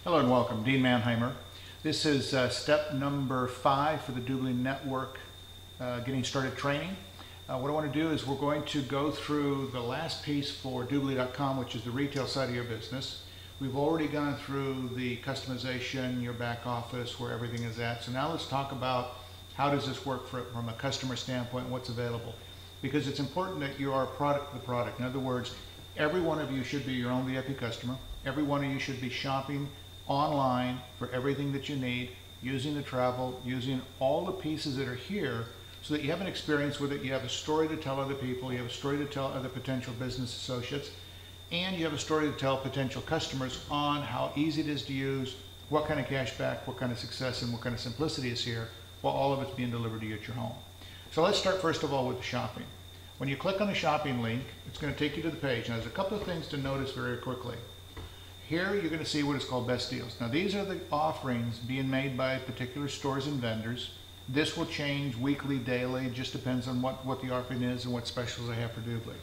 Hello and welcome, Dean Manheimer. This is step number 5 for the Dublinetwork getting started training. What I want to do is we're going to go through the last piece for Dubli.com, which is the retail side of your business. We've already gone through the customization, your back office, where everything is at. So now let's talk about how does this work from a customer standpoint, what's available. Because it's important that you are a product of the product. In other words, every one of you should be your own VIP customer. Every one of you should be shopping online for everything that you need, using the travel, using all the pieces that are here so that you have an experience with it, you have a story to tell other people, you have a story to tell other potential business associates, and you have a story to tell potential customers on how easy it is to use, what kind of cash back, what kind of success, and what kind of simplicity is here, while all of it's being delivered to you at your home. So let's start first of all with the shopping. When you click on the shopping link, it's going to take you to the page. Now there's a couple of things to notice very quickly. Here you're going to see what is called best deals. Now these are the offerings being made by particular stores and vendors. This will change weekly, daily, it just depends on what the offering is and what specials they have for Dubli.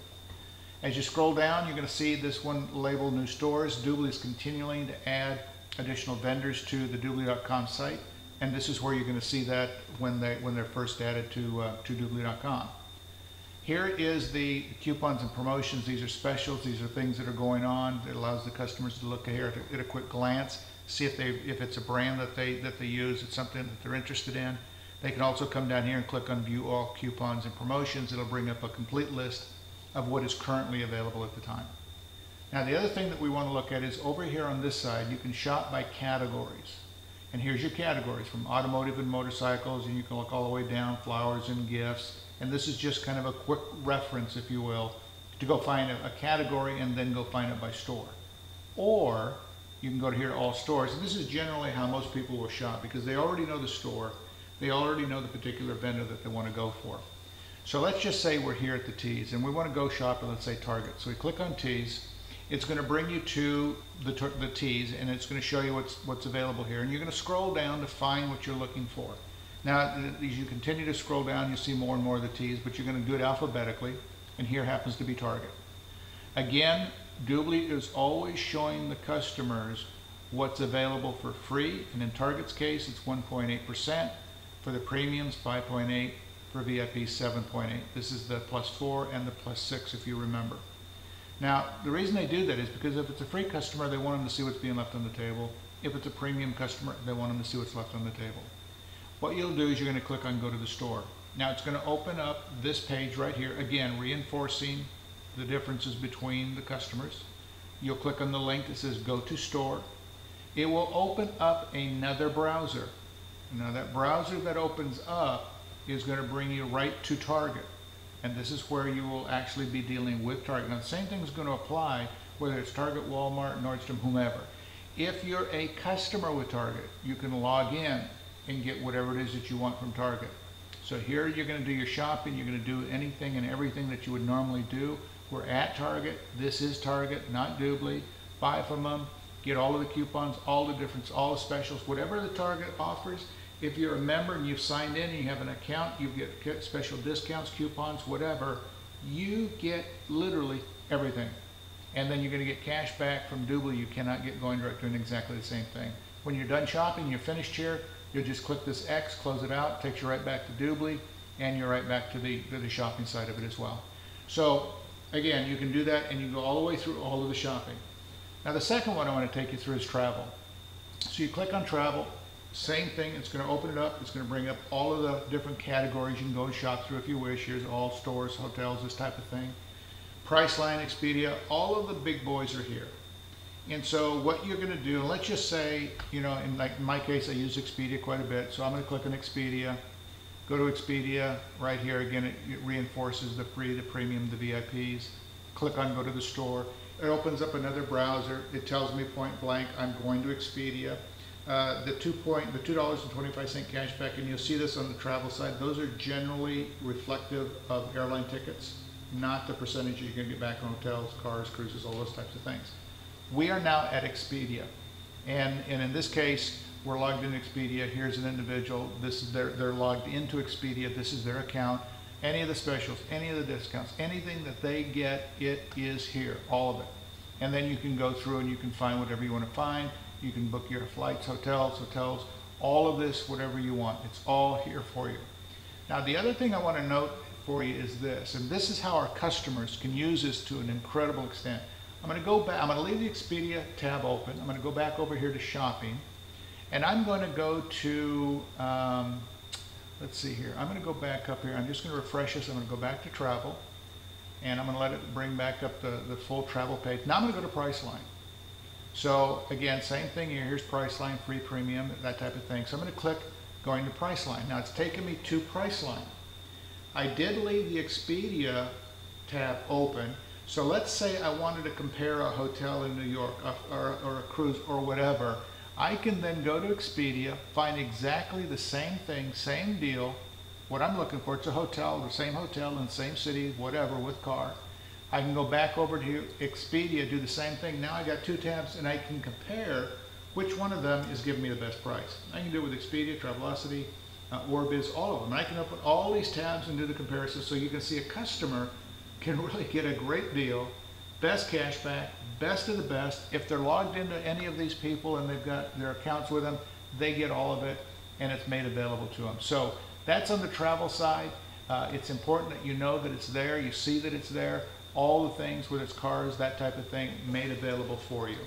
As you scroll down, you're going to see this one labeled new stores. Dubli is continuing to add additional vendors to the Dubli.com site, and this is where you're going to see that when they're first added to Dubli.com. Here is the coupons and promotions. These are specials. These are things that are going on. It allows the customers to look here at a quick glance, see if it's a brand that they use, it's something that they're interested in. They can also come down here and click on View All Coupons and Promotions. It'll bring up a complete list of what is currently available at the time. Now the other thing that we want to look at is over here on this side, you can shop by categories. And here's your categories from automotive and motorcycles, and you can look all the way down, flowers and gifts. And this is just kind of a quick reference, if you will, to go find a category and then go find it by store. Or you can go to here to all stores. And this is generally how most people will shop because they already know the store. They already know the particular vendor that they want to go for. So let's just say we're here at the T's and we want to go shop at, let's say, Target. So we click on T's. It's going to bring you to the T's and it's going to show you what's available here. And you're going to scroll down to find what you're looking for. Now, as you continue to scroll down, you'll see more and more of the T's, but you're going to do it alphabetically, and here happens to be Target. Again, Dubli is always showing the customers what's available for free, and in Target's case, it's 1.8%. For the premiums, 5.8%. For VIP, 7.8%. This is the +4 and the +6, if you remember. Now, the reason they do that is because if it's a free customer, they want them to see what's being left on the table. If it's a premium customer, they want them to see what's left on the table. What you'll do is you're going to click on Go to the Store. Now it's going to open up this page right here, again reinforcing the differences between the customers. You'll click on the link that says Go to Store. It will open up another browser. Now that browser that opens up is going to bring you right to Target. And this is where you will actually be dealing with Target. Now the same thing is going to apply whether it's Target, Walmart, Nordstrom, whomever. If you're a customer with Target, you can log in and get whatever it is that you want from Target. So here you're going to do your shopping, you're going to do anything and everything that you would normally do. We're at Target, this is Target, not Dubli. Buy from them, get all of the coupons, all the difference, all the specials, whatever the Target offers. If you're a member and you've signed in and you have an account, you get special discounts, coupons, whatever. You get literally everything. And then you're going to get cash back from Dubli. You cannot get going direct doing exactly the same thing. When you're done shopping, you're finished here, you'll just click this X, close it out, takes you right back to Dubli, and you're right back to the shopping side of it as well. So again, you can do that and you go all the way through all of the shopping. Now the second one I want to take you through is travel. So you click on travel, same thing, it's going to open it up, it's going to bring up all of the different categories you can go and shop through if you wish. Here's all stores, hotels, this type of thing. Priceline, Expedia, all of the big boys are here. And so what you're going to do, let's just say, you know, in my case, I use Expedia quite a bit. So I'm going to click on Expedia, go to Expedia, right here. Again, it reinforces the free, the premium, the VIPs. Click on Go to the Store. It opens up another browser. It tells me point blank, I'm going to Expedia. The $2.25 cash back, and you'll see this on the travel side. Those are generally reflective of airline tickets, not the percentage you're going to get back on hotels, cars, cruises, all those types of things. We are now at Expedia, and in this case, we're logged into Expedia. Here's an individual. This is they're logged into Expedia. This is their account. Any of the specials, any of the discounts, anything that they get, it is here, all of it. and then you can go through and you can find whatever you want to find. You can book your flights, hotels, all of this, whatever you want. It's all here for you. Now, the other thing I want to note for you is this, and this is how our customers can use this to an incredible extent. I'm going to go back, I'm going to leave the Expedia tab open. I'm going to go back over here to shopping, and I'm going to go to, let's see here. I'm going to go back up here. I'm just going to refresh this. I'm going to go back to travel, and I'm going to let it bring back up the full travel page. Now I'm going to go to Priceline. So again, same thing here. Here's Priceline, free premium, that type of thing. So I'm going to click going to Priceline. Now it's taken me to Priceline. I did leave the Expedia tab open. So let's say I wanted to compare a hotel in New York or a cruise or whatever. I can then go to Expedia, find exactly the same thing, same deal. What I'm looking for, it's a hotel, the same hotel in the same city, whatever, with car. I can go back over to Expedia, do the same thing. Now I got two tabs and I can compare which one of them is giving me the best price. I can do it with Expedia, Travelocity, Orbiz, all of them. And I can open all these tabs and do the comparison so you can see a customer can really get a great deal, best cash back, best of the best. If they're logged into any of these people and they've got their accounts with them, they get all of it and it's made available to them. So that's on the travel side. It's important that you know that it's there, you see that it's there, all the things, whether it's cars, that type of thing, made available for you.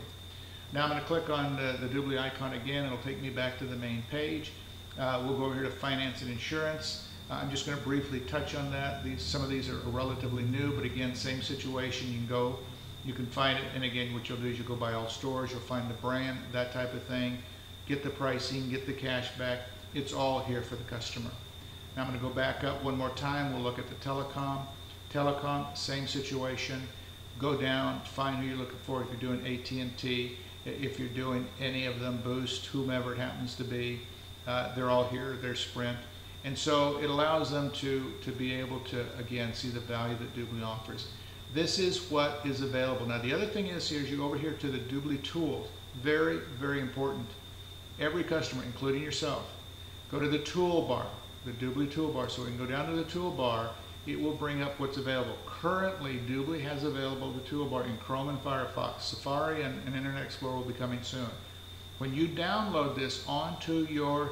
Now I'm going to click on the Dubli icon again. It'll take me back to the main page. We'll go over here to finance and insurance. I'm just going to briefly touch on that. Some of these are relatively new, but again, same situation. You can go, you can find it, and again, what you'll do is you'll go by all stores, you'll find the brand, that type of thing, get the pricing, get the cash back. It's all here for the customer. Now I'm going to go back up one more time. We'll look at the telecom. Telecom, same situation. Go down, find who you're looking for. If you're doing AT&T, if you're doing any of them, Boost, whomever it happens to be, they're all here. They're Sprint. And so it allows them to be able to, again, see the value that Dubli offers. This is what is available. Now the other thing is here, as you go over here to the Dubli tools, very, very important. Every customer, including yourself, go to the toolbar, the Dubli toolbar. So we can go down to the toolbar. It will bring up what's available. Currently, Dubli has available the toolbar in Chrome and Firefox. Safari and Internet Explorer will be coming soon. When you download this onto your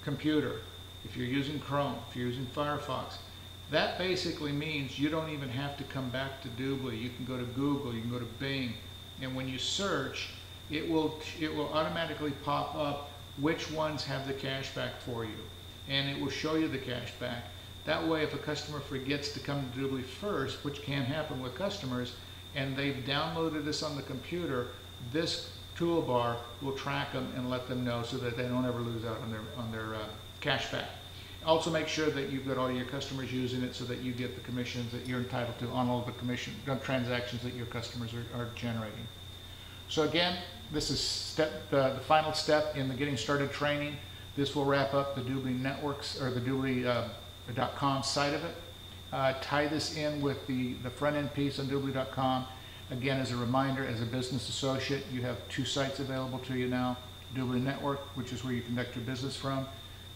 computer, if you're using Chrome, if you're using Firefox, that basically means you don't even have to come back to Dubli. You can go to Google, you can go to Bing, and when you search, it will automatically pop up which ones have the cash back for you, and it will show you the cash back. That way, if a customer forgets to come to Dubli first, which can happen with customers, and they've downloaded this on the computer, this toolbar will track them and let them know so that they don't ever lose out on their cash back. Also make sure that you've got all your customers using it so that you get the commissions that you're entitled to on all of the transactions that your customers are generating. So again, this is the final step in the getting started training. This will wrap up the Dubli networks, or the Dubli.com side of it. Tie this in with the front end piece on Dubli.com. Again, as a reminder, as a business associate, you have two sites available to you now. Dubli Network, which is where you conduct your business from.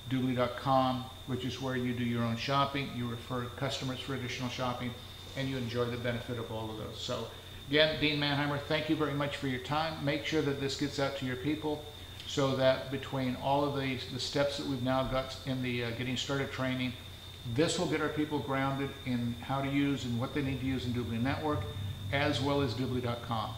Dubli.com, which is where you do your own shopping, you refer customers for additional shopping, and you enjoy the benefit of all of those. So again, Dean Manheimer, thank you very much for your time. Make sure that this gets out to your people so that between all of the steps that we've now got in the getting started training, this will get our people grounded in how to use and what they need to use in Dubli Network, as well as Dubli.com.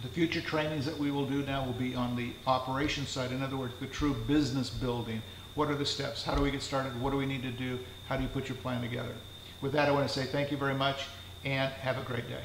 The future trainings that we will do now will be on the operations side. In other words, the true business building. What are the steps? How do we get started? What do we need to do? How do you put your plan together? With that, I want to say thank you very much and have a great day.